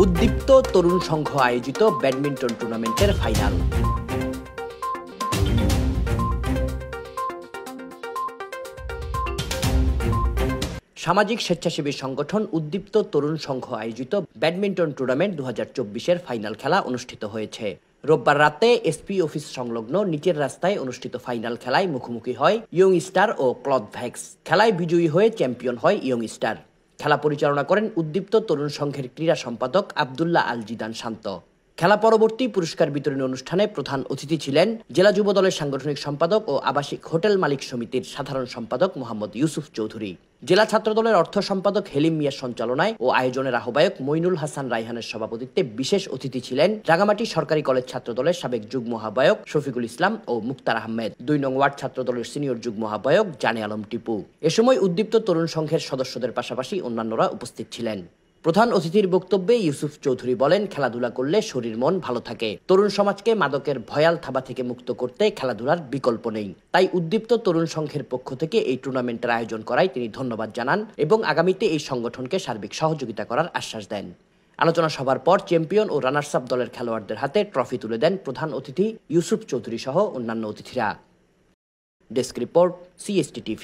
উদ্দীপ্ত তরুণ সংঘ আয়োজিত ব্যাডমিন্টন টুর্নামেন্টের ফাইনাল। সামাজিক স্বেচ্ছাসেবী সংগঠন উদ্দীপ্ত তরুণ সংঘ আয়োজিত ব্যাডমিন্টন টুর্নামেন্ট 2024-এর ফাইনাল খেলা অনুষ্ঠিত হয়েছে। রোববার রাতে এসপি অফিস সংলগ্ন নিচের রাস্তায় অনুষ্ঠিত ফাইনাল খেলায় মুখোমুখি হয় ইয়ং স্টার ও ক্লথভ্যাক্স। খেলায় বিজয়ী হয়ে চ্যাম্পিয়ন হয় ইয়ং স্টার। খেলা পরিচালনা করেন উদ্দীপ্ত তরুণ সংঘের ক্রীড়া সম্পাদক আব্দুল্লাহ আল জিদান শান্ত। খেলা পরবর্তী পুরস্কার বিতরণী অনুষ্ঠানে প্রধান অতিথি ছিলেন জেলা যুব দলের সাংগঠনিক সম্পাদক ও আবাসিক হোটেল মালিক সমিতির সাধারণ সম্পাদক মোহাম্মদ ইউসুফ চৌধুরী। জেলা ছাত্র দলের অর্থ সম্পাদক হেলিম মিয়ার সঞ্চালনায় ও আয়োজনের আহ্বায়ক মইনুল হাসান রাইহানের সভাপতিত্বে বিশেষ অতিথি ছিলেন রাঙামাটি সরকারি কলেজ ছাত্র দলের সাবেক যুগ্ম আহ্বায়ক শফিকুল ইসলাম ও মুক্তার আহমেদ, 2 নং ওয়ার্ড ছাত্র দলের সিনিয়র যুগ্ম আহ্বায়ক জানে আলম টিপু। এ সময় উদ্দীপ্ত তরুণ সংঘের সদস্যদের পাশাপাশি অন্যান্যরা উপস্থিত ছিলেন। প্রধান অতিথির বক্তব্যে ইউসুফ চৌধুরী বলেন, খেলাধুলা করলে শরীর মন ভালো থাকে। তরুণ সমাজকে মাদকের ভয়াল থাবা থেকে মুক্ত করতে খেলাধুলার বিকল্প নেই। তাই উদ্দীপ্ত তরুণ সংঘের পক্ষ থেকে এই টুর্নামেন্টের আয়োজন করায় তিনি ধন্যবাদ জানান এবং আগামীতে এই সংগঠনকে সার্বিক সহযোগিতা করার আশ্বাস দেন। আলোচনা সভার পর চ্যাম্পিয়ন ও রানার্স আপ দলের খেলোয়াড়দের হাতে ট্রফি তুলে দেন প্রধান অতিথি ইউসুফ চৌধুরী সহ অন্যান্য অতিথিরা। Desk report, CST TV।